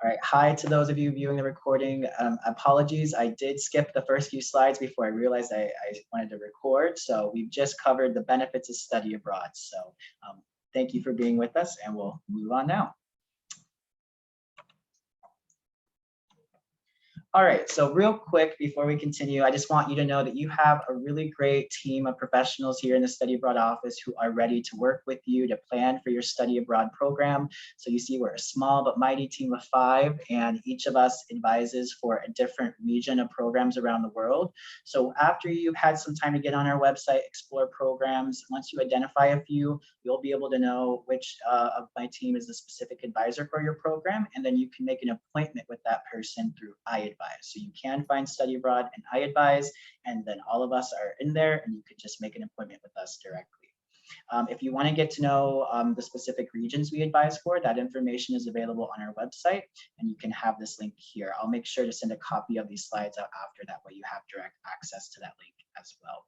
All right, hi to those of you viewing the recording. Apologies, I did skip the first few slides before I realized I wanted to record. So we've just covered the benefits of study abroad. So thank you for being with us, and we'll move on now. All right, so real quick before we continue, I just want you to know that you have a really great team of professionals here in the Study Abroad office who are ready to work with you to plan for your study abroad program. So you see we're a small but mighty team of 5, and each of us advises for a different region of programs around the world. So after you've had some time to get on our website, explore programs, once you identify a few, you'll be able to know which of my team is the specific advisor for your program, and then you can make an appointment with that person through iAdvise. So you can find Study Abroad and iAdvise, and then all of us are in there, and you could just make an appointment with us directly. If you want to get to know the specific regions we advise for, that information is available on our website, and you can have this link here. I'll make sure to send a copy of these slides out after, that way you have direct access to that link as well.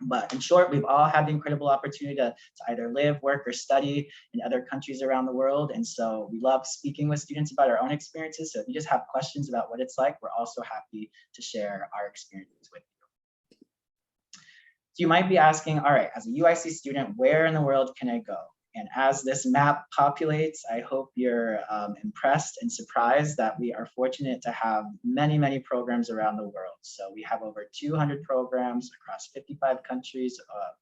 But in short, we've all had the incredible opportunity to either live, work, or study in other countries around the world. And so we love speaking with students about our own experiences. So if you just have questions about what it's like, we're also happy to share our experiences with you. So you might be asking, all right, as a UIC student, where in the world can I go? And as this map populates, I hope you're impressed and surprised that we are fortunate to have many, many programs around the world. So we have over 200 programs across 55 countries,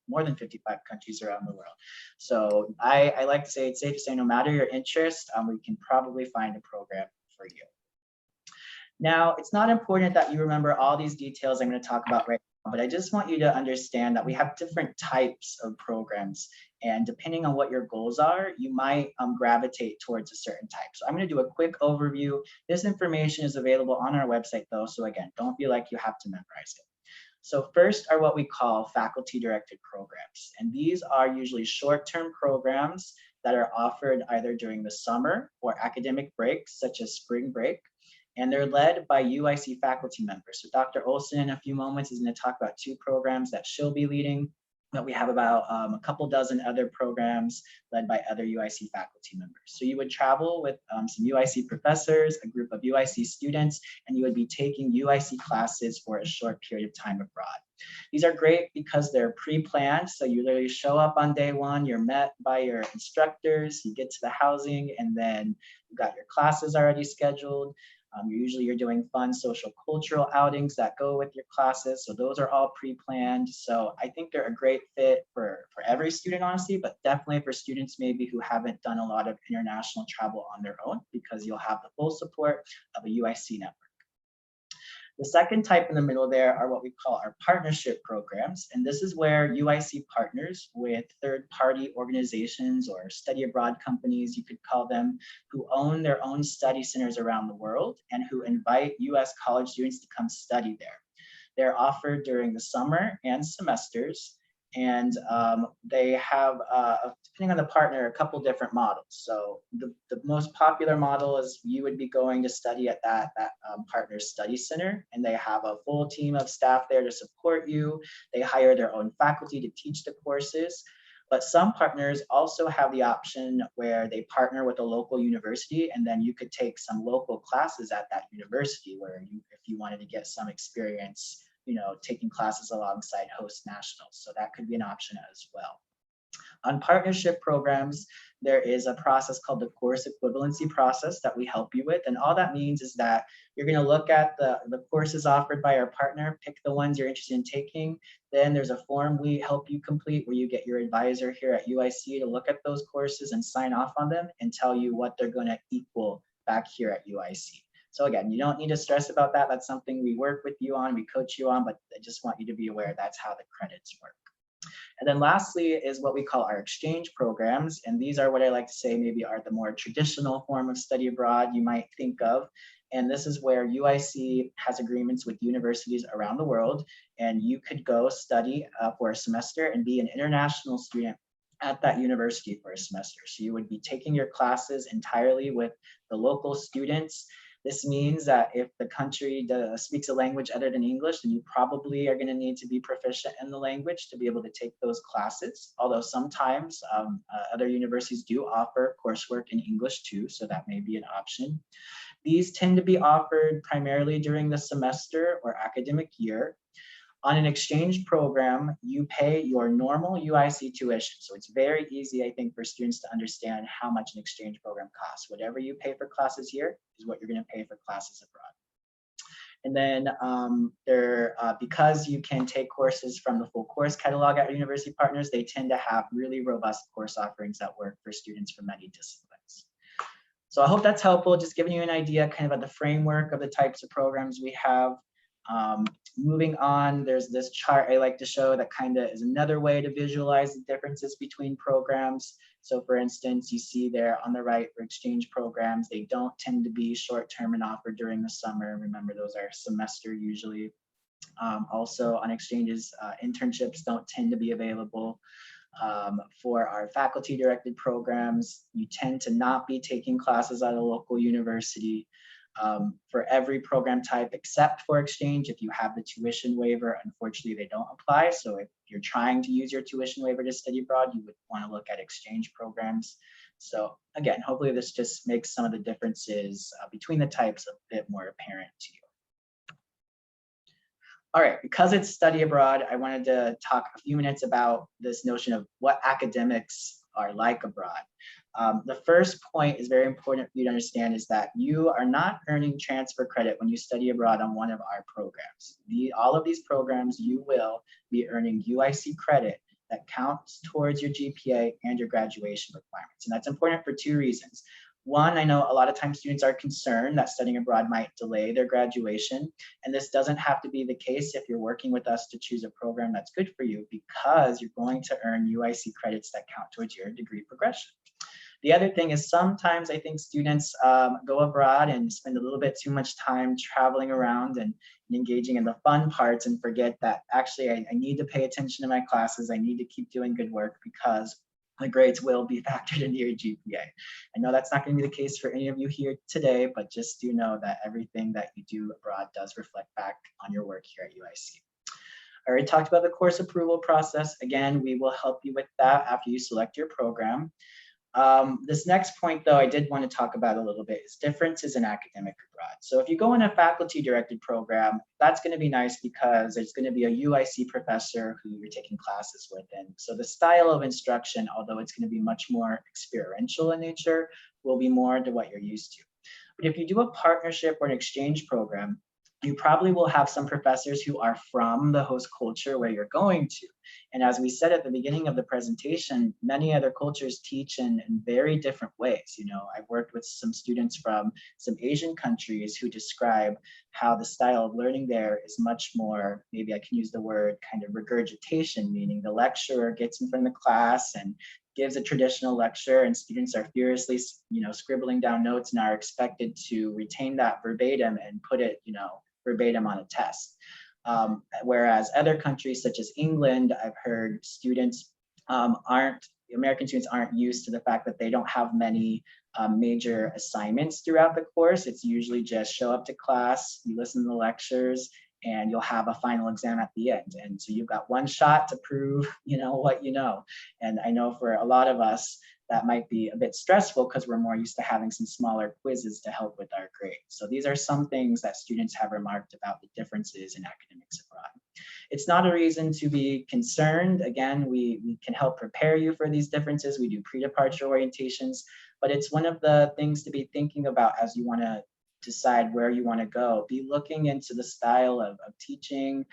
more than 55 countries around the world. So I like to say, it's safe to say, no matter your interest, we can probably find a program for you. Now, it's not important that you remember all these details I'm going to talk about right now, but I just want you to understand that we have different types of programs. And depending on what your goals are, you might gravitate towards a certain type. So I'm going to do a quick overview. This information is available on our website, though. So again, don't feel like you have to memorize it. So first are what we call faculty-directed programs. And these are usually short-term programs that are offered either during the summer or academic breaks, such as spring break. And they're led by UIC faculty members. So Dr. Olsen in a few moments is going to talk about 2 programs that she'll be leading, but we have about a couple dozen other programs led by other UIC faculty members. So you would travel with some UIC professors, a group of UIC students, and you would be taking UIC classes for a short period of time abroad. These are great because they're pre-planned. So you literally show up on day 1, you're met by your instructors, you get to the housing, and then you've got your classes already scheduled. Usually you're doing fun social cultural outings that go with your classes. So those are all pre-planned. So I think they're a great fit for every student, honestly, but definitely for students maybe who haven't done a lot of international travel on their own, because you'll have the full support of a UIC network. The second type in the middle there are what we call our partnership programs. And this is where UIC partners with third-party organizations or study abroad companies, you could call them, who own their own study centers around the world and who invite US college students to come study there. They're offered during the summer and semesters. And they have, depending on the partner, a couple different models. So the most popular model is you would be going to study at that partner's study center, and they have a full team of staff there to support you. They hire their own faculty to teach the courses. But some partners also have the option where they partner with a local university, and then you could take some local classes at that university where if you wanted to get some experience, taking classes alongside host nationals. So that could be an option as well. On partnership programs, there is a process called the course equivalency process that we help you with. And all that means is that you're going to look at the courses offered by our partner, pick the ones you're interested in taking. Then there's a form we help you complete where you get your advisor here at UIC to look at those courses and sign off on them and tell you what they're going to equal back here at UIC. So again, you don't need to stress about that. That's something we work with you on, we coach you on, but I just want you to be aware that's how the credits work. And then lastly is what we call our exchange programs. And these are what I like to say maybe are the more traditional form of study abroad you might think of. And this is where UIC has agreements with universities around the world. And you could go study for a semester and be an international student at that university for a semester. So you would be taking your classes entirely with the local students. This means that if the country speaks a language other than English, then you probably are going to need to be proficient in the language to be able to take those classes. Although sometimes other universities do offer coursework in English too, so that may be an option. These tend to be offered primarily during the semester or academic year. On an exchange program, you pay your normal UIC tuition. So it's very easy, I think, for students to understand how much an exchange program costs. Whatever you pay for classes here is what you're going to pay for classes abroad. And then because you can take courses from the full course catalog at university partners, they tend to have really robust course offerings that work for students from many disciplines. So I hope that's helpful, just giving you an idea kind of of the framework of the types of programs we have. Moving on, there's this chart I like to show that kind of is another way to visualize the differences between programs. So for instance, you see there on the right for exchange programs, they don't tend to be short-term and offered during the summer. Remember, those are semester usually. Also on exchanges, internships don't tend to be available. For our faculty directed programs, you tend to not be taking classes at a local university. For every program type except for exchange, if you have the tuition waiver, unfortunately they don't apply. So if you're trying to use your tuition waiver to study abroad, you would want to look at exchange programs. So again, hopefully this just makes some of the differences between the types a bit more apparent to you. All right, because it's study abroad, I wanted to talk a few minutes about this notion of what academics are like abroad. The first point is very important for you to understand is that you are not earning transfer credit when you study abroad on one of our programs. All of these programs, you will be earning UIC credit that counts towards your GPA and your graduation requirements. And that's important for two reasons. One, I know a lot of times students are concerned that studying abroad might delay their graduation. And this doesn't have to be the case if you're working with us to choose a program that's good for you, because you're going to earn UIC credits that count towards your degree progression. The other thing is sometimes I think students go abroad and spend a little bit too much time traveling around and engaging in the fun parts and forget that actually I need to pay attention to my classes. I need to keep doing good work because the grades will be factored into your GPA. I know that's not going to be the case for any of you here today, but just do know that everything that you do abroad does reflect back on your work here at UIC. I already talked about the course approval process. Again, we will help you with that after you select your program. This next point, though, I did want to talk about a little bit is differences in academic abroad. So if you go in a faculty-directed program, that's going to be nice because there's going to be a UIC professor who you're taking classes with. And so the style of instruction, although it's going to be much more experiential in nature, will be more to what you're used to. But if you do a partnership or an exchange program, you probably will have some professors who are from the host culture where you're going to. And as we said at the beginning of the presentation, many other cultures teach in very different ways. You know, I've worked with some students from some Asian countries who describe how the style of learning there is much more, maybe I can use the word kind of regurgitation, meaning the lecturer gets in front of the class and gives a traditional lecture and students are furiously, scribbling down notes and are expected to retain that verbatim and put it, verbatim on a test. Whereas other countries such as England, I've heard students American students aren't used to the fact that they don't have many major assignments throughout the course. It's usually just show up to class, you listen to the lectures, and you'll have a final exam at the end. And so you've got one shot to prove, what you know. And I know for a lot of us, that might be a bit stressful because we're more used to having some smaller quizzes to help with our grades. So these are some things that students have remarked about the differences in academics abroad. It's not a reason to be concerned. Again, we can help prepare you for these differences. We do pre-departure orientations, but it's one of the things to be thinking about as you want to decide where you want to go. Be looking into the style of teaching.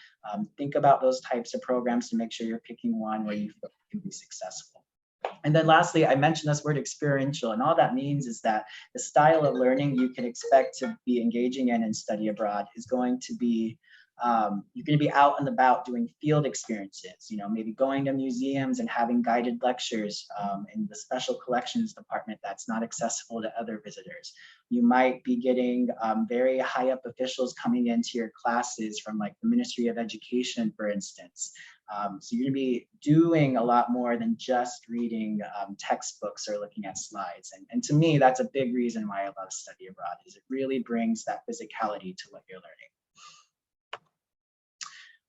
Think about those types of programs to make sure you're picking one where you feel you can be successful. And then lastly, I mentioned this word experiential, and all that means is that the style of learning you can expect to be engaging in study abroad is going to be, you're going to be out and about doing field experiences, maybe going to museums and having guided lectures in the special collections department that's not accessible to other visitors. You might be getting very high up officials coming into your classes from like the Ministry of Education, for instance. So you're gonna be doing a lot more than just reading textbooks or looking at slides. And to me, that's a big reason why I love study abroad, is it really brings that physicality to what you're learning.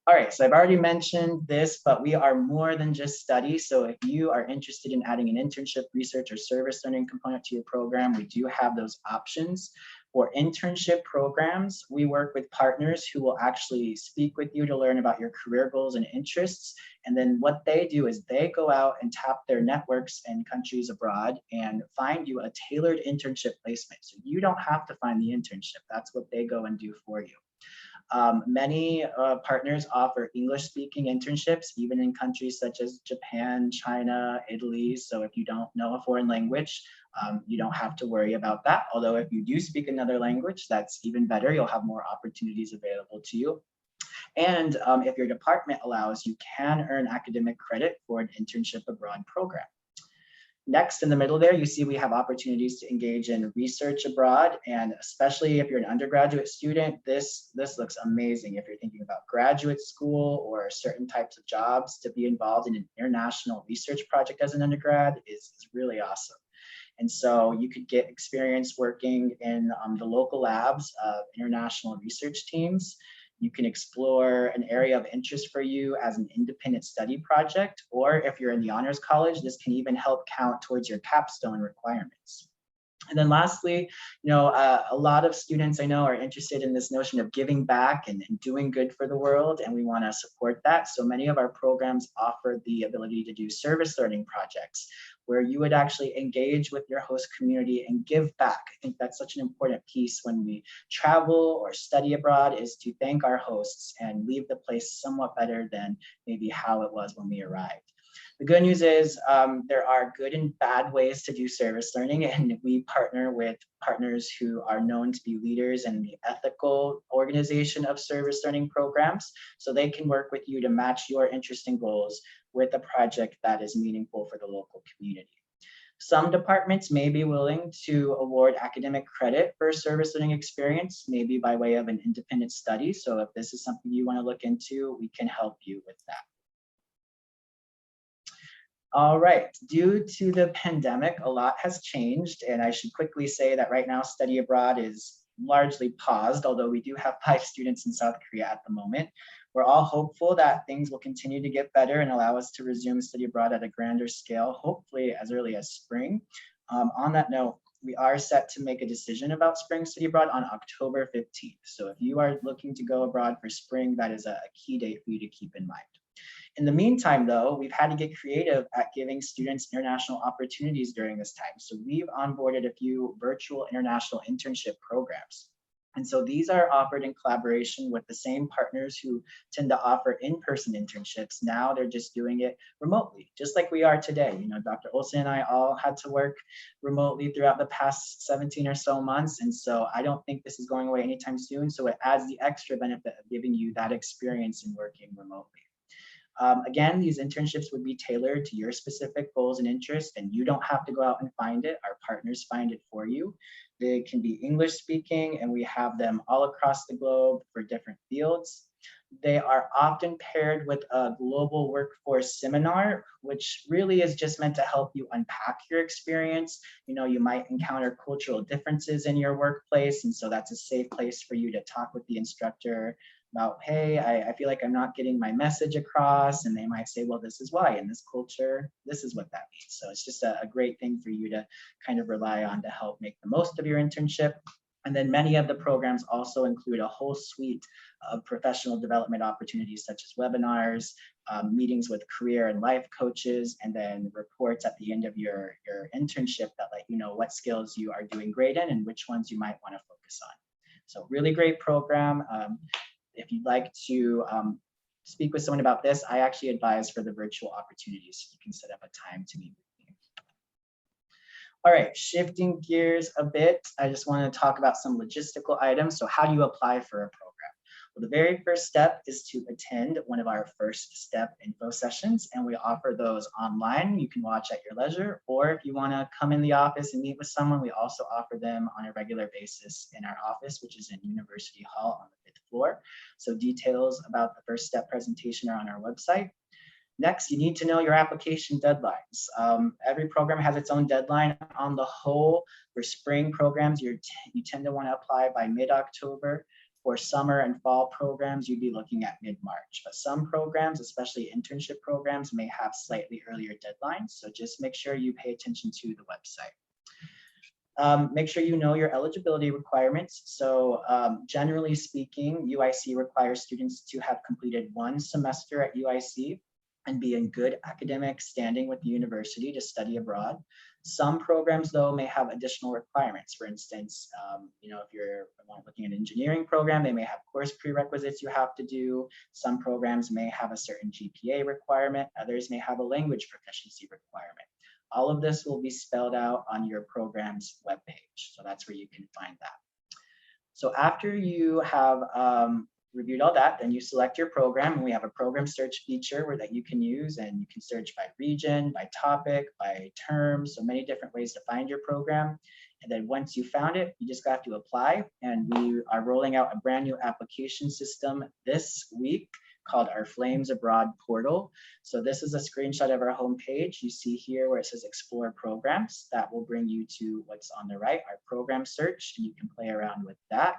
All right, so I've already mentioned this, but we are more than just study. So if you are interested in adding an internship, research, or service learning component to your program, we do have those options. For internship programs, we work with partners who will actually speak with you to learn about your career goals and interests. And then what they do is they go out and tap their networks in countries abroad and find you a tailored internship placement. So you don't have to find the internship. That's what they go and do for you. Many partners offer English-speaking internships, even in countries such as Japan, China, Italy. So if you don't know a foreign language, you don't have to worry about that. Although if you do speak another language, that's even better. You'll have more opportunities available to you. And if your department allows, you can earn academic credit for an internship abroad program. Next, in the middle there, you see we have opportunities to engage in research abroad, and especially if you're an undergraduate student, this looks amazing. If you're thinking about graduate school or certain types of jobs, to be involved in an international research project as an undergrad is really awesome. And so you could get experience working in the local labs of international research teams. You can explore an area of interest for you as an independent study project, or if you're in the honors college, this can even help count towards your capstone requirements. And then lastly, a lot of students I know are interested in this notion of giving back and doing good for the world, and we want to support that. So many of our programs offer the ability to do service learning projects where you would actually engage with your host community and give back. I think that's such an important piece when we travel or study abroad, is to thank our hosts and leave the place somewhat better than maybe how it was when we arrived. The good news is there are good and bad ways to do service learning, and we partner with partners who are known to be leaders in the ethical organization of service learning programs, so they can work with you to match your interest and goals with a project that is meaningful for the local community. Some departments may be willing to award academic credit for service learning experience, maybe by way of an independent study. So if this is something you want to look into, we can help you with that. All right, due to the pandemic, a lot has changed, and I should quickly say that right now study abroad is largely paused, although we do have 5 students in South Korea at the moment. We're all hopeful that things will continue to get better and allow us to resume study abroad at a grander scale, hopefully as early as spring. On that note, we are set to make a decision about spring study abroad on October 15th. So if you are looking to go abroad for spring, that is a key date for you to keep in mind. In the meantime, though, we've had to get creative at giving students international opportunities during this time. So we've onboarded a few virtual international internship programs. And so these are offered in collaboration with the same partners who tend to offer in-person internships. Now they're just doing it remotely, just like we are today. Dr. Olsen and I all had to work remotely throughout the past 17 or so months. And so I don't think this is going away anytime soon. So it adds the extra benefit of giving you that experience in working remotely. Again, these internships would be tailored to your specific goals and interests, and you don't have to go out and find it. Our partners find it for you. They can be English speaking, and we have them all across the globe for different fields. They are often paired with a global workforce seminar, which really is just meant to help you unpack your experience. You might encounter cultural differences in your workplace, and so that's a safe place for you to talk with the instructor about, hey, I feel like I'm not getting my message across, and they might say, well, this is why. In this culture, this is what that means. So it's just a great thing for you to kind of rely on to help make the most of your internship. And then many of the programs also include a whole suite of professional development opportunities, such as webinars, meetings with career and life coaches, and then reports at the end of your internship that let you know what skills you are doing great in and which ones you might want to focus on. So really great program. If you'd like to speak with someone about this, I actually advise for the virtual opportunities, so you can set up a time to meet with me. All right, shifting gears a bit, I just want to talk about some logistical items. So how do you apply for a program? Well, the very first step is to attend one of our first step info sessions, and we offer those online. You can watch at your leisure, or if you want to come in the office and meet with someone, we also offer them on a regular basis in our office, which is in University Hall on the 5th floor. So details about the first step presentation are on our website. Next, you need to know your application deadlines. Every program has its own deadline. On the whole, for spring programs, you tend to want to apply by mid-October. For summer and fall programs, you'd be looking at mid-March. But some programs, especially internship programs, may have slightly earlier deadlines. So just make sure you pay attention to the website. Make sure you know your eligibility requirements. So generally speaking, UIC requires students to have completed 1 semester at UIC and be in good academic standing with the university to study abroad. Some programs, though, may have additional requirements. For instance, if you're looking at an engineering program, they may have course prerequisites you have to do. Some programs may have a certain GPA requirement. Others may have a language proficiency requirement. All of this will be spelled out on your program's webpage. So that's where you can find that. So after you have reviewed all that, then you select your program, and we have a program search feature that you can use, and you can search by region, by topic, by term, so many different ways to find your program. And then once you found it, you just have to apply, and we are rolling out a brand new application system this week called our Flames Abroad portal. So this is a screenshot of our homepage. You see here where it says Explore Programs. That will bring you to what's on the right, our program search, and you can play around with that.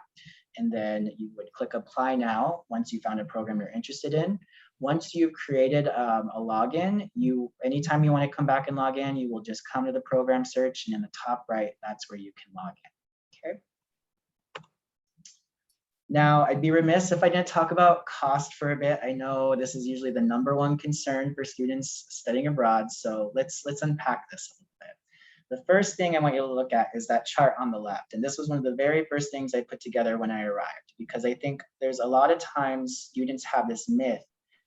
And then you would click Apply Now once you found a program you're interested in. Once you've created a login, anytime you want to come back and log in, you will just come to the program search, and in the top right, that's where you can log in. Okay. Now, I'd be remiss if I didn't talk about cost for a bit. I know this is usually the #1 concern for students studying abroad, so let's unpack this a little bit. The first thing I want you to look at is that chart on the left, and this was one of the very first things I put together when I arrived, because I think there's a lot of times students have this myth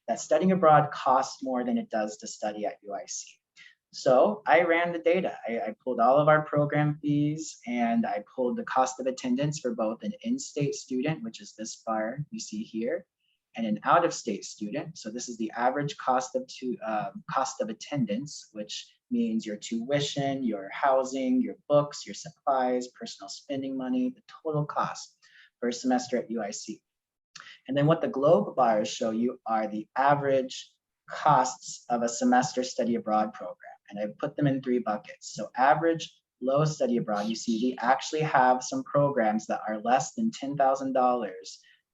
that studying abroad costs more than it does to study at UIC. So I ran the data. I pulled all of our program fees, and I pulled the cost of attendance for both an in-state student, which is this bar you see here, and an out-of-state student. So this is the average cost of attendance, which means your tuition, your housing, your books, your supplies, personal spending money, the total cost for a semester at UIC. And then what the globe bars show you are the average costs of a semester study abroad program. And I put them in 3 buckets. So average low study abroad, you see we actually have some programs that are less than $10,000,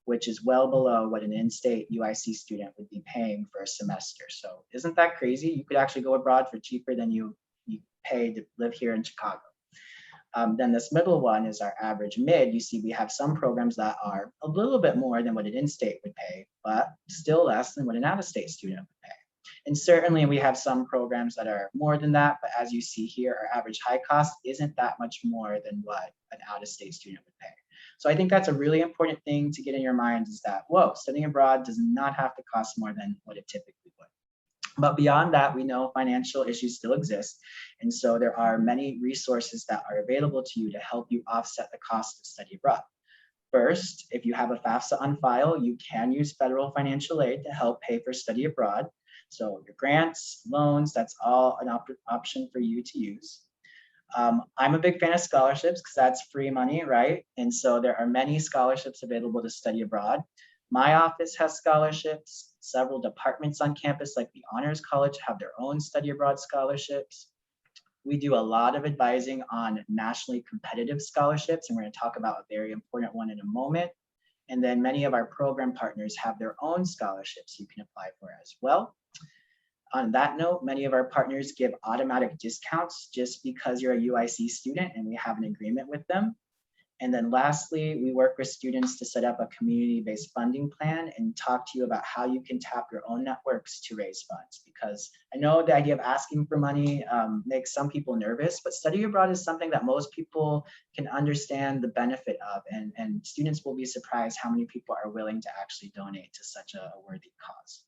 which is well below what an in-state UIC student would be paying for a semester. So isn't that crazy? You could actually go abroad for cheaper than you pay to live here in Chicago. Then this middle one is our average mid. You see we have some programs that are a little bit more than what an in-state would pay, but still less than what an out-of-state student would pay. And certainly we have some programs that are more than that, but as you see here, our average high cost isn't that much more than what an out-of-state student would pay. So I think that's a really important thing to get in your mind, is that, whoa, studying abroad does not have to cost more than what it typically would. But beyond that, we know financial issues still exist. And so there are many resources that are available to you to help you offset the cost of study abroad. First, if you have a FAFSA on file, you can use federal financial aid to help pay for study abroad. So your grants, loans, that's all an option for you to use. I'm a big fan of scholarships because that's free money, right? And so there are many scholarships available to study abroad. My office has scholarships. Several departments on campus, like the Honors College, have their own study abroad scholarships. We do a lot of advising on nationally competitive scholarships, and we're going to talk about a very important one in a moment. And then many of our program partners have their own scholarships you can apply for as well. On that note, many of our partners give automatic discounts just because you're a UIC student and we have an agreement with them. And then lastly, we work with students to set up a community-based funding plan and talk to you about how you can tap your own networks to raise funds. Because I know the idea of asking for money makes some people nervous, but study abroad is something that most people can understand the benefit of, and students will be surprised how many people are willing to actually donate to such a worthy cause.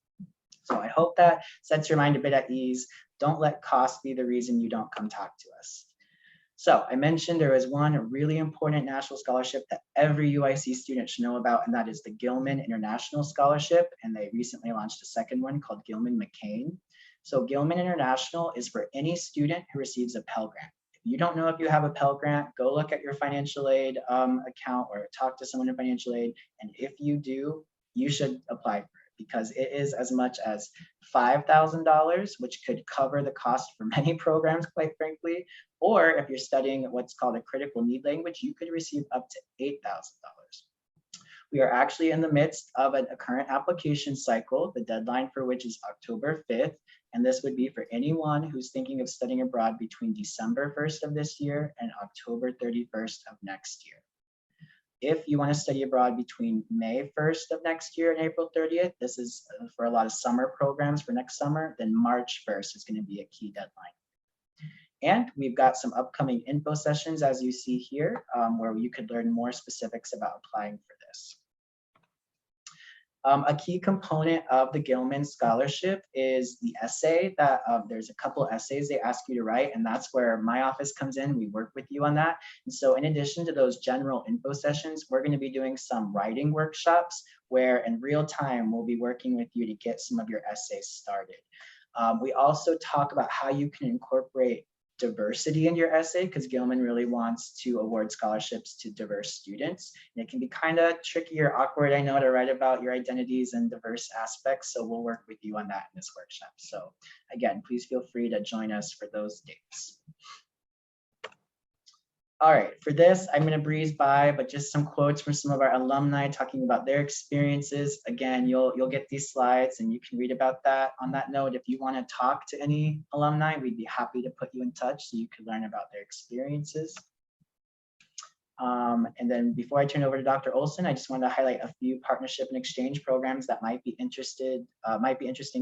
So I hope that sets your mind a bit at ease. Don't let cost be the reason you don't come talk to us. So I mentioned there is one really important national scholarship that every UIC student should know about, and that is the Gilman International Scholarship. And they recently launched a second one called Gilman McCain. So Gilman International is for any student who receives a Pell Grant. If you don't know if you have a Pell Grant, go look at your financial aid account or talk to someone in financial aid. And if you do, you should apply for it. because it is as much as $5,000, which could cover the cost for many programs, quite frankly. Or if you're studying what's called a critical need language, you could receive up to $8,000. We are actually in the midst of a current application cycle, the deadline for which is October 5th. And this would be for anyone who's thinking of studying abroad between December 1st of this year and October 31st of next year. If you want to study abroad between May 1st of next year and April 30th, this is for a lot of summer programs for next summer, then March 1st is going to be a key deadline. And we've got some upcoming info sessions, as you see here, where you could learn more specifics about applying for this. A key component of the Gilman Scholarship is the essay that there's a couple essays they ask you to write, and that's where my office comes in. We work with you on that. And so in addition to those general info sessions, we're going to be doing some writing workshops where in real time, we'll be working with you to get some of your essays started. We also talk about how you can incorporate diversity in your essay, because Gilman really wants to award scholarships to diverse students. And it can be kind of tricky or awkward, I know, to write about your identities and diverse aspects. So we'll work with you on that in this workshop. So again, please feel free to join us for those dates. All right, for this, I'm going to breeze by, but just some quotes from some of our alumni talking about their experiences. Again, you'll get these slides and you can read about that. On that note, if you want to talk to any alumni, we'd be happy to put you in touch so you can learn about their experiences. And then before I turn over to Dr. Olsen, I just wanted to highlight a few partnership and exchange programs that might be interesting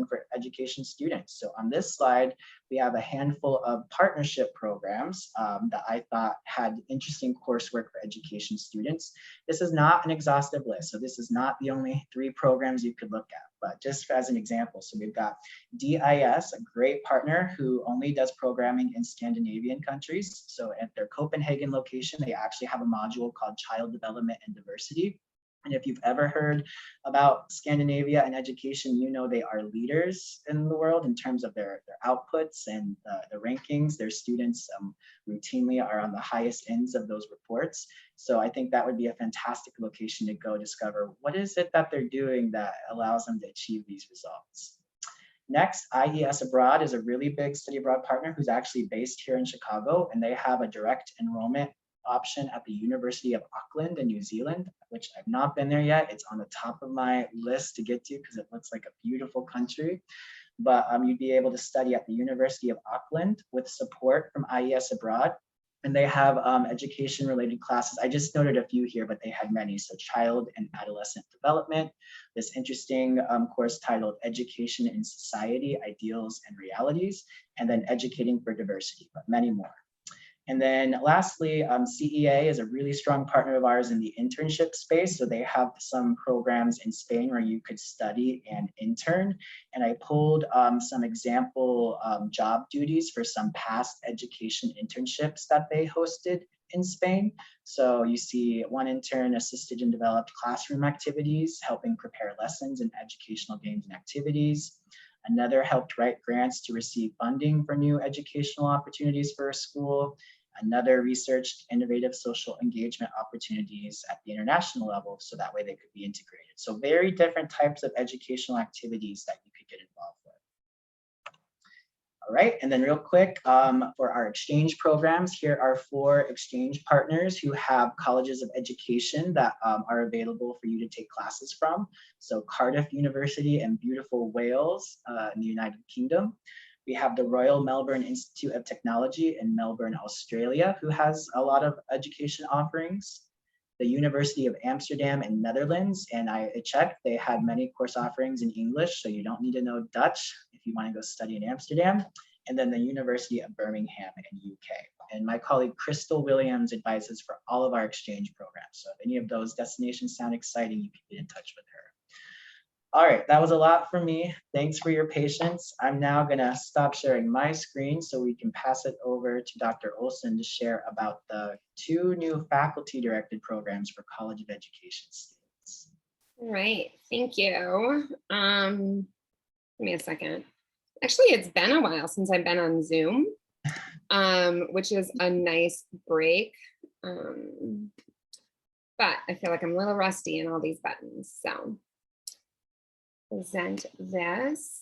for education students. So on this slide, we have a handful of partnership programs that I thought had interesting coursework for education students. This is not an exhaustive list, so this is not the only 3 programs you could look at, but just as an example. So we've got DIS, a great partner who only does programming in Scandinavian countries. So at their Copenhagen location, they actually have a module called Child Development and Diversity. And if you've ever heard about Scandinavia and education, you know they are leaders in the world in terms of their outputs and the rankings. Their students routinely are on the highest ends of those reports. So I think that would be a fantastic location to go discover what is it that they're doing that allows them to achieve these results. Next, IES Abroad is a really big study abroad partner who's actually based here in Chicago, and they have a direct enrollment option at the University of Auckland in New Zealand, which I've not been there yet. It's on the top of my list to get to because it looks like a beautiful country. But you'd be able to study at the University of Auckland with support from IES Abroad. And they have education related classes. I just noted a few here, but they had many. So child and adolescent development, this interesting course titled Education in Society, Ideals and Realities, and then Educating for Diversity, but many more. And then lastly, CEA is a really strong partner of ours in the internship space. So they have some programs in Spain where you could study and intern. And I pulled some example job duties for some past education internships that they hosted in Spain. So you see one intern assisted and developed classroom activities, helping prepare lessons and educational games and activities. Another helped write grants to receive funding for new educational opportunities for a school. Another researched innovative social engagement opportunities at the international level, so that way they could be integrated. So very different types of educational activities that you could get involved with. All right, and then real quick, for our exchange programs, here are 4 exchange partners who have colleges of education that are available for you to take classes from. So Cardiff University in beautiful Wales in the United Kingdom. We have the Royal Melbourne Institute of Technology in Melbourne, Australia, who has a lot of education offerings. The University of Amsterdam in Netherlands, and I checked, they had many course offerings in English, so you don't need to know Dutch if you want to go study in Amsterdam. And then the University of Birmingham in UK. And my colleague Crystal Williams advises for all of our exchange programs. So if any of those destinations sound exciting, you can get in touch with her. All right, that was a lot for me. Thanks for your patience. I'm now gonna stop sharing my screen so we can pass it over to Dr. Olsen to share about the 2 new faculty-directed programs for College of Education students. All right, thank you. Give me a second. Actually, it's been a while since I've been on Zoom, which is a nice break. But I feel like I'm a little rusty in all these buttons, so present this.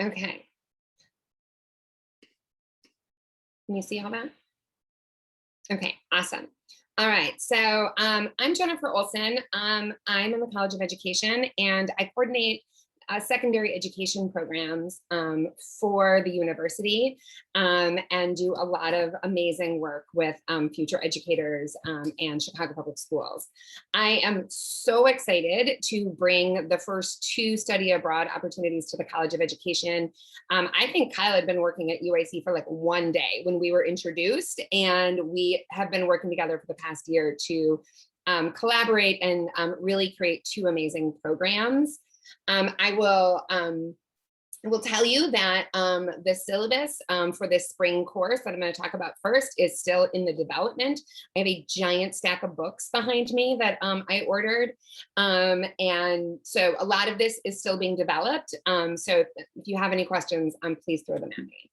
Okay. Can you see all that? Okay, awesome. All right, so I'm Jennifer Olsen. I'm in the College of Education, and I coordinate secondary education programs for the university, and do a lot of amazing work with future educators and Chicago Public Schools. I am so excited to bring the first 2 study abroad opportunities to the College of Education. I think Kyle had been working at UIC for like 1 day when we were introduced, and we have been working together for the past year to collaborate and really create 2 amazing programs. I will tell you that the syllabus for this spring course that I'm going to talk about first is still in the development. I have a giant stack of books behind me that I ordered. And so a lot of this is still being developed. So if you have any questions, please throw them at me.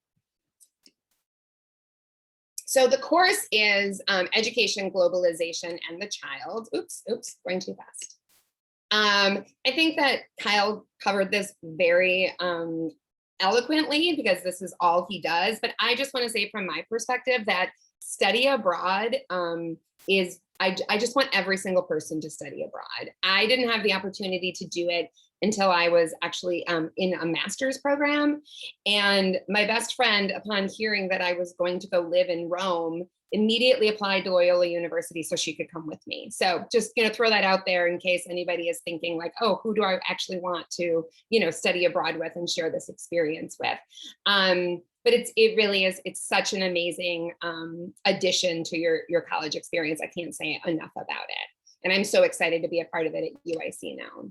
So the course is Education, Globalization, and the Child. Oops, going too fast. I think that Kyle covered this very eloquently because this is all he does, but I just want to say from my perspective that study abroad is, I just want every single person to study abroad. I didn't have the opportunity to do it until I was actually in a master's program. And my best friend, upon hearing that I was going to go live in Rome, immediately applied to Loyola University so she could come with me. So just, throw that out there in case anybody is thinking like, oh, who do I actually want to, study abroad with and share this experience with? But it really is, it's such an amazing addition to your college experience. I can't say enough about it. And I'm so excited to be a part of it at UIC now.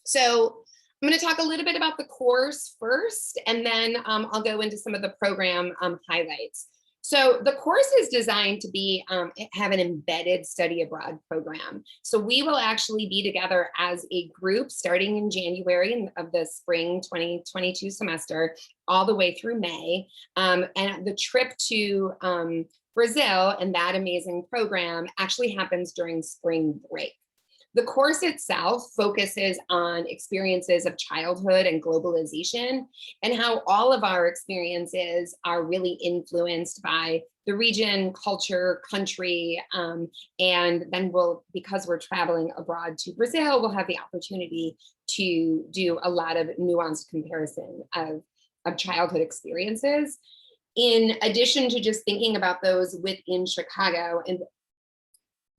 So I'm going to talk a little bit about the course first, and then I'll go into some of the program highlights. So the course is designed to be have an embedded study abroad program. So we will actually be together as a group starting in January of the spring 2022 semester all the way through May. And the trip to Brazil and that amazing program actually happens during spring break. The course itself focuses on experiences of childhood and globalization, and how all of our experiences are really influenced by the region, culture, country, and then because we're traveling abroad to Brazil, we'll have the opportunity to do a lot of nuanced comparison of childhood experiences. In addition to just thinking about those within Chicago, and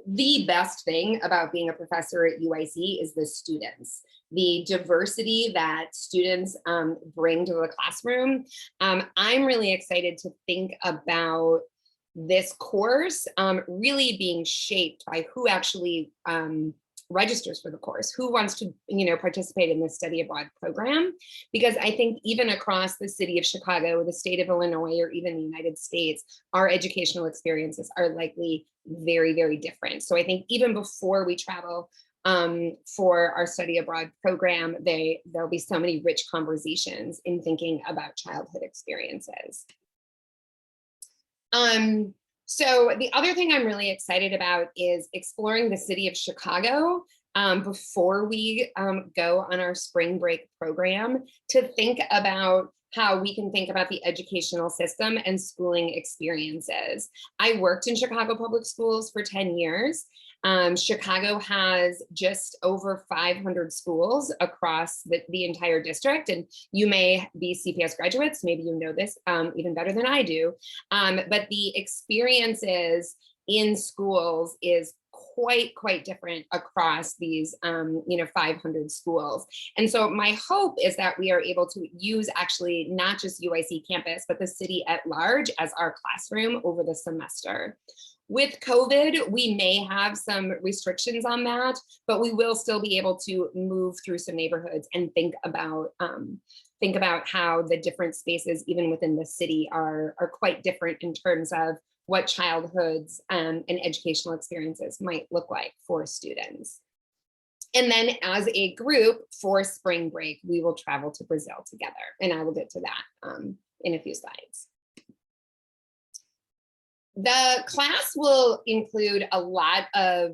the best thing about being a professor at UIC is the students, the diversity that students bring to the classroom. I'm really excited to think about this course really being shaped by who actually registers for the course, who wants to participate in this study abroad program, because I think even across the city of Chicago, the state of Illinois, or even the United States, our educational experiences are likely very, very different. So I think even before we travel for our study abroad program, there'll be so many rich conversations in thinking about childhood experiences. So the other thing I'm really excited about is exploring the city of Chicago before we go on our spring break program, to think about how we can think about the educational system and schooling experiences. I worked in Chicago Public Schools for 10 years. Chicago has just over 500 schools across the entire district, and you may be CPS graduates, maybe you know this even better than I do, but the experiences in schools is quite different across these 500 schools. And so my hope is that we are able to use actually not just UIC campus, but the city at large as our classroom over the semester. With COVID, we may have some restrictions on that, but we will still be able to move through some neighborhoods and think about how the different spaces, even within the city, are quite different in terms of what childhoods and educational experiences might look like for students. And then as a group for spring break, we will travel to Brazil together. And I will get to that in a few slides. The class will include a lot of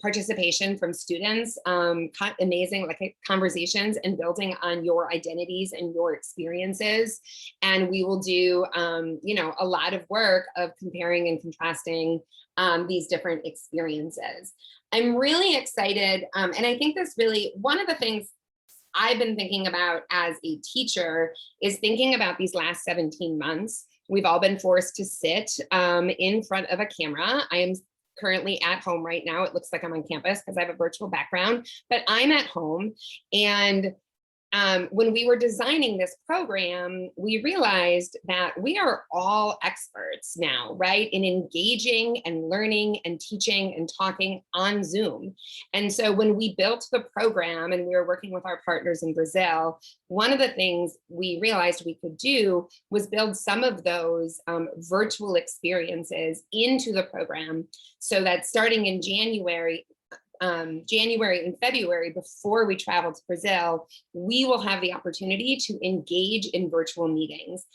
participation from students, amazing like conversations and building on your identities and your experiences. And we will do, you know, a lot of work of comparing and contrasting these different experiences. I'm really excited. And I think this really, one of the things I've been thinking about as a teacher is thinking about these last 17 months. We've all been forced to sit in front of a camera. I am currently at home right now. It looks like I'm on campus because I have a virtual background, but I'm at home. And when we were designing this program, we realized that we are all experts now, right? In engaging and learning and teaching and talking on Zoom. And so when we built the program and we were working with our partners in Brazil, one of the things we realized we could do was build some of those virtual experiences into the program so that starting in January and February, before we travel to Brazil, we will have the opportunity to engage in virtual meetings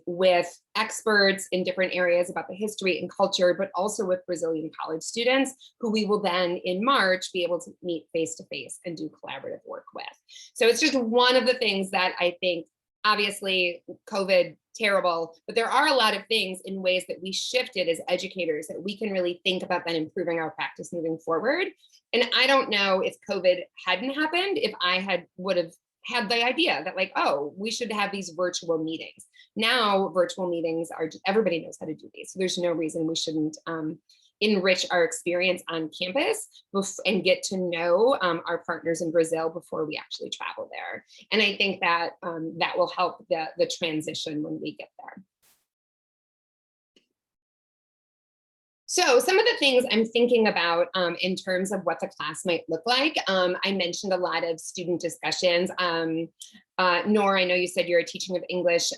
with experts in different areas about the history and culture, but also with Brazilian college students who we will then in March be able to meet face to face and do collaborative work with. So it's just one of the things that I think, obviously COVID, terrible, but there are a lot of things in ways that we shifted as educators that we can really think about then improving our practice moving forward. And I don't know if COVID hadn't happened, if I would have had the idea that like, oh, we should have these virtual meetings. Now virtual meetings are, everybody knows how to do these. So there's no reason we shouldn't enrich our experience on campus and get to know our partners in Brazil before we actually travel there. And I think that that will help the transition when we get there. So some of the things I'm thinking about in terms of what the class might look like, I mentioned a lot of student discussions. Nor, I know you said you're a teaching of English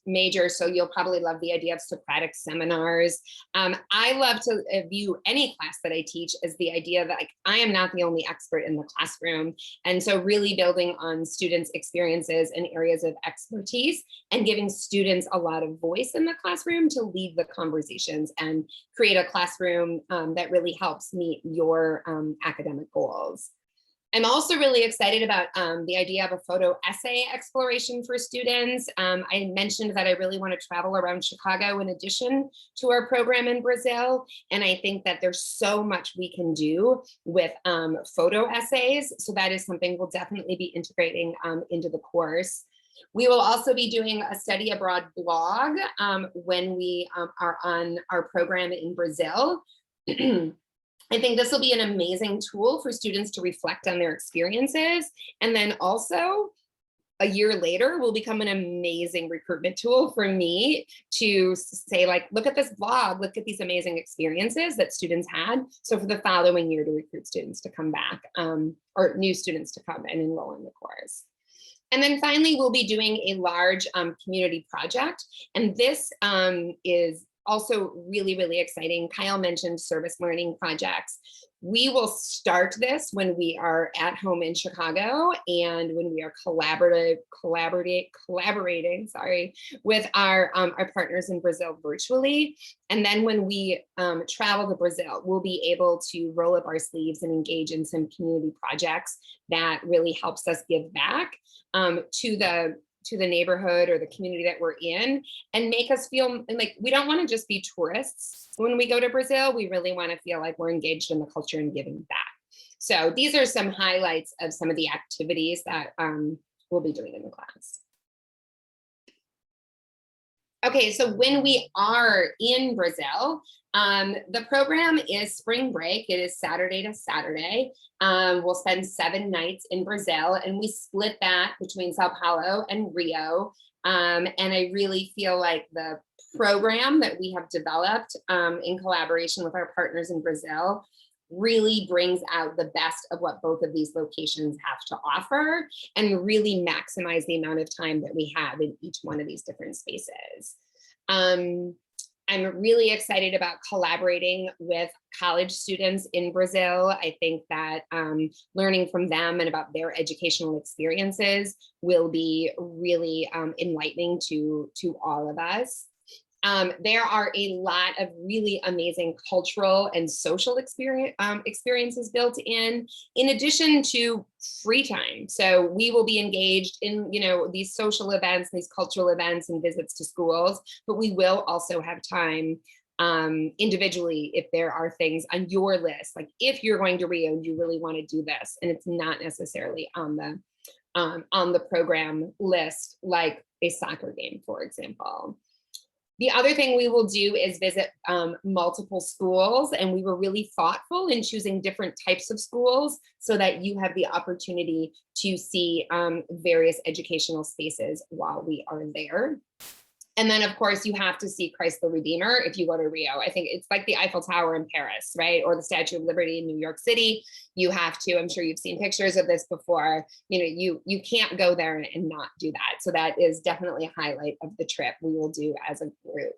major, so you'll probably love the idea of Socratic seminars. I love to view any class that I teach as the idea that like, I am not the only expert in the classroom. And so really building on students' experiences and areas of expertise and giving students a lot of voice in the classroom to lead the conversations and create a classroom that really helps meet your academic goals. I'm also really excited about the idea of a photo essay exploration for students. I mentioned that I really want to travel around Chicago in addition to our program in Brazil. And I think that there's so much we can do with photo essays. So that is something we'll definitely be integrating into the course. We will also be doing a study abroad blog when we are on our program in Brazil. I think this will be an amazing tool for students to reflect on their experiences. And then also a year later will become an amazing recruitment tool for me to say like, look at this blog, look at these amazing experiences that students had. So for the following year to recruit students to come back or new students to come and enroll in the course. And then finally, we'll be doing a large community project. And this is also really, really exciting. Kyle mentioned service learning projects. We will start this when we are at home in Chicago and when we are collaborating with our partners in Brazil virtually. And then when we travel to Brazil, we'll be able to roll up our sleeves and engage in some community projects that really helps us give back to the neighborhood or the community that we're in and make us feel like we don't want to just be tourists when we go to Brazil. We really want to feel like we're engaged in the culture and giving back. So these are some highlights of some of the activities that we'll be doing in the class. Okay, so when we are in Brazil, the program is spring break. It is Saturday to Saturday. We'll spend 7 nights in Brazil and we split that between Sao Paulo and Rio. And I really feel like the program that we have developed in collaboration with our partners in Brazil really brings out the best of what both of these locations have to offer and really maximize the amount of time that we have in each one of these different spaces. I'm really excited about collaborating with college students in Brazil. I think that learning from them and about their educational experiences will be really enlightening to all of us. There are a lot of really amazing cultural and social experiences built in addition to free time. So we will be engaged in, these social events, these cultural events and visits to schools, but we will also have time individually if there are things on your list, like if you're going to Rio and you really want to do this, and it's not necessarily on the program list, like a soccer game, for example. The other thing we will do is visit multiple schools, and we were really thoughtful in choosing different types of schools so that you have the opportunity to see various educational spaces while we are there. And then, of course, you have to see Christ the Redeemer if you go to Rio. I think it's like the Eiffel Tower in Paris, right? Or the Statue of Liberty in New York City. You have to, I'm sure you've seen pictures of this before, you can't go there and not do that. So that is definitely a highlight of the trip we will do as a group.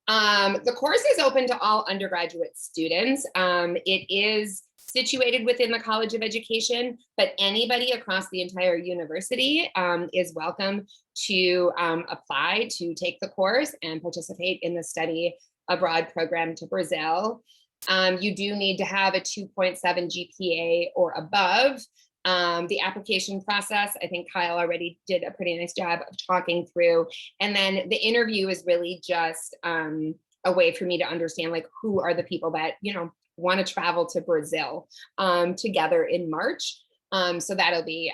The course is open to all undergraduate students. It is situated within the College of Education, but anybody across the entire university is welcome to apply to take the course and participate in the study abroad program to Brazil. You do need to have a 2.7 GPA or above. The application process, I think Kyle already did a pretty nice job of talking through. And then the interview is really just a way for me to understand, like, who are the people that, want to travel to Brazil together in March. So that'll be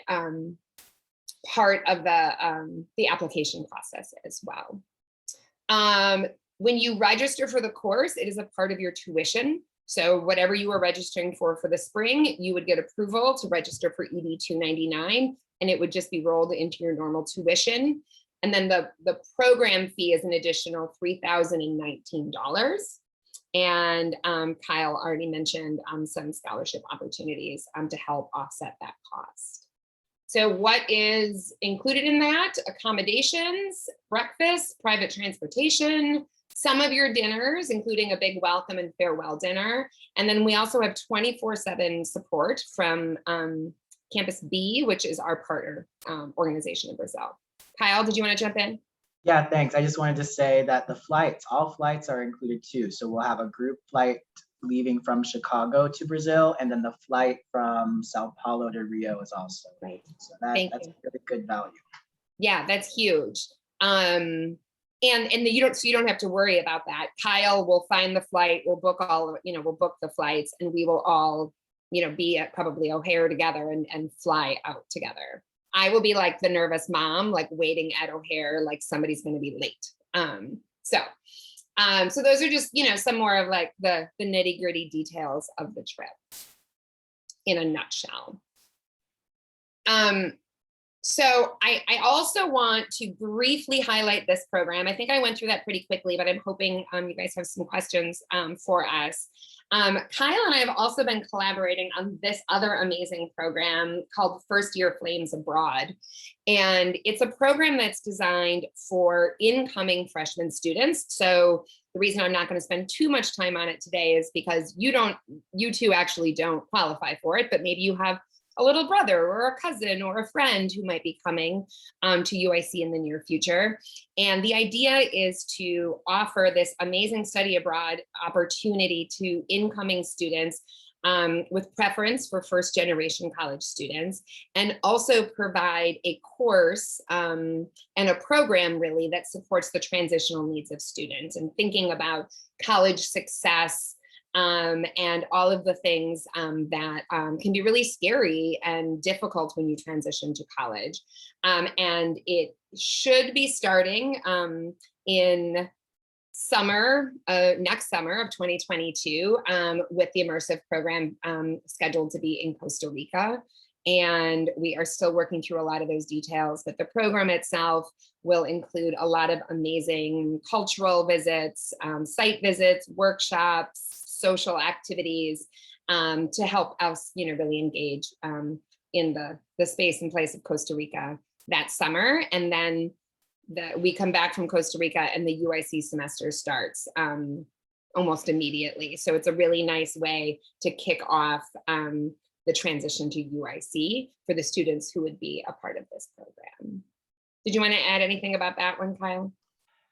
part of the application process as well. When you register for the course, it is a part of your tuition. So whatever you are registering for the spring, you would get approval to register for ED 299, and it would just be rolled into your normal tuition. And then the program fee is an additional $3,019. And Kyle already mentioned some scholarship opportunities to help offset that cost. So what is included in that? Accommodations, breakfast, private transportation, some of your dinners, including a big welcome and farewell dinner. And then we also have 24/7 support from Campus B, which is our partner organization in Brazil. Kyle, did you want to jump in? Yeah, thanks. I just wanted to say that all flights are included too. So we'll have a group flight leaving from Chicago to Brazil, and then the flight from Sao Paulo to Rio is also right. So that's a really good value. Yeah, that's huge. And you don't have to worry about that. Kyle will find the flight. We'll book we'll book the flights, and we will all, be at probably O'Hare together and fly out together. I will be like the nervous mom, like waiting at O'Hare, like somebody's going to be late. So those are just, some more of like the nitty gritty details of the trip in a nutshell. So I also want to briefly highlight this program. I think I went through that pretty quickly, but I'm hoping you guys have some questions for us. Kyle and I have also been collaborating on this other amazing program called First Year Flames Abroad. And it's a program that's designed for incoming freshman students. So the reason I'm not going to spend too much time on it today is because you two actually don't qualify for it, but maybe you have a little brother or a cousin or a friend who might be coming to UIC in the near future. And the idea is to offer this amazing study abroad opportunity to incoming students with preference for first generation college students, and also provide a course and a program really that supports the transitional needs of students and thinking about college success, and all of the things that can be really scary and difficult when you transition to college. And it should be starting in summer, next summer of 2022, with the immersive program scheduled to be in Costa Rica. And we are still working through a lot of those details, but the program itself will include a lot of amazing cultural visits, site visits, workshops, social activities to help us, really engage in the space and place of Costa Rica that summer. And then that we come back from Costa Rica and the UIC semester starts almost immediately. So it's a really nice way to kick off the transition to UIC for the students who would be a part of this program. Did you want to add anything about that one, Kyle?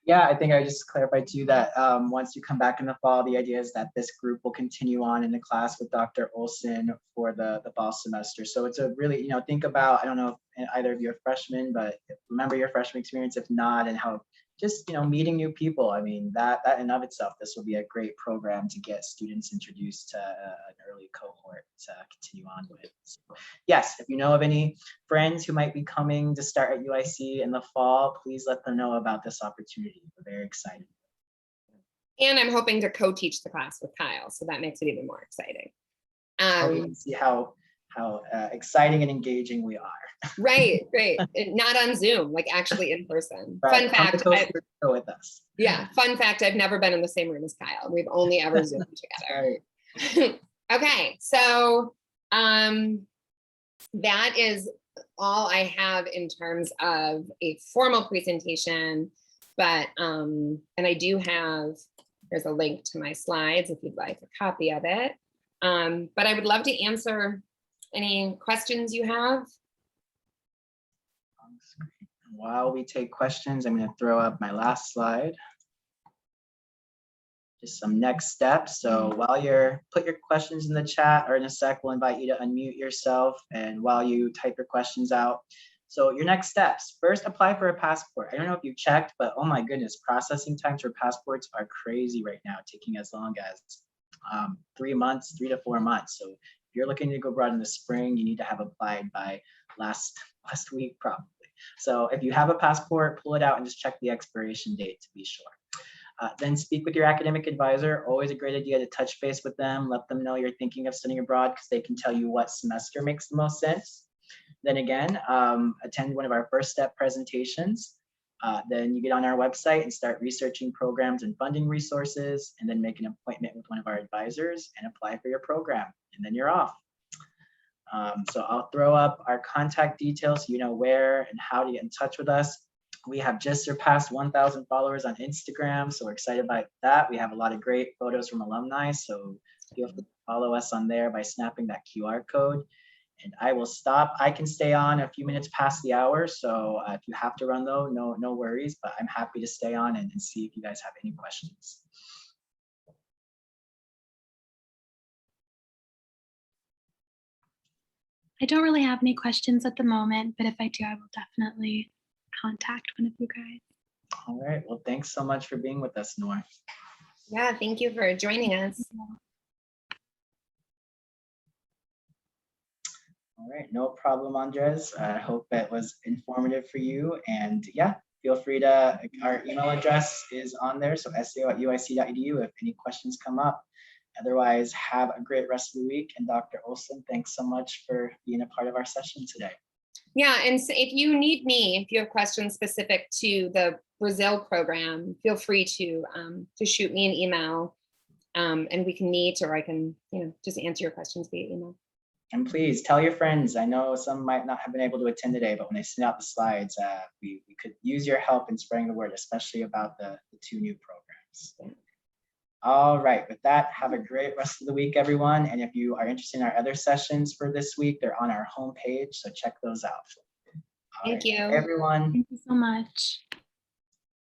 Yeah, I think I just clarified too that once you come back in the fall, the idea is that this group will continue on in the class with Dr. Olsen for the fall semester. So it's a really, think about, I don't know if either of you are freshmen, but remember your freshman experience, if not, and how just, meeting new people. I mean, that in of itself, this will be a great program to get students introduced to an early cohort to continue on with. So, yes, if you know of any friends who might be coming to start at UIC in the fall, please let them know about this opportunity. We're very excited. And I'm hoping to co-teach the class with Kyle, so that makes it even more exciting. You can see how exciting and engaging we are. Right. Not on Zoom, like actually in person. Right. Fun fact. Go with us. Yeah. Fun fact. I've never been in the same room as Kyle. We've only ever Zoomed together. Right. Okay. So that is all I have in terms of a formal presentation, but and I do have, there's a link to my slides if you'd like a copy of it. But I would love to answer any questions you have. While we take questions, I'm going to throw up my last slide. Just some next steps. So while you're put your questions in the chat, or in a sec, we'll invite you to unmute yourself. And while you type your questions out, so your next steps, first apply for a passport. I don't know if you've checked, but oh my goodness, processing times for passports are crazy right now, taking as long as 3 to 4 months. So if you're looking to go abroad in the spring, you need to have applied by last week probably. So if you have a passport, pull it out and just check the expiration date to be sure. Then speak with your academic advisor. Always a great idea to touch base with them. Let them know you're thinking of studying abroad because they can tell you what semester makes the most sense. Then again, attend one of our first step presentations. Then you get on our website and start researching programs and funding resources, and then make an appointment with one of our advisors and apply for your program, and then you're off. So I'll throw up our contact details so you know where and how to get in touch with us. We have just surpassed 1,000 followers on Instagram, so we're excited about that. We have a lot of great photos from alumni, so feel free to follow us on there by snapping that QR code. And I will stop. I can stay on a few minutes past the hour, so if you have to run though, no worries, but I'm happy to stay on and see if you guys have any questions. I don't really have any questions at the moment, but if I do, I will definitely contact one of you guys. All right. Well, thanks so much for being with us, Noor. Yeah, thank you for joining us. All right, no problem, Andres. I hope that was informative for you. And yeah, feel free to, our email address is on there, so sao@uic.edu if any questions come up. Otherwise, have a great rest of the week. And Dr. Olsen, thanks so much for being a part of our session today. Yeah, and so if you need me, if you have questions specific to the Brazil program, feel free to shoot me an email, and we can meet, or I can, just answer your questions via email. And please tell your friends. I know some might not have been able to attend today, but when they send out the slides, we could use your help in spreading the word, especially about the 2 new programs. Yeah. All right, with that, have a great rest of the week, everyone. And if you are interested in our other sessions for this week, they're on our homepage, so check those out. Thank you, everyone. Thank you so much.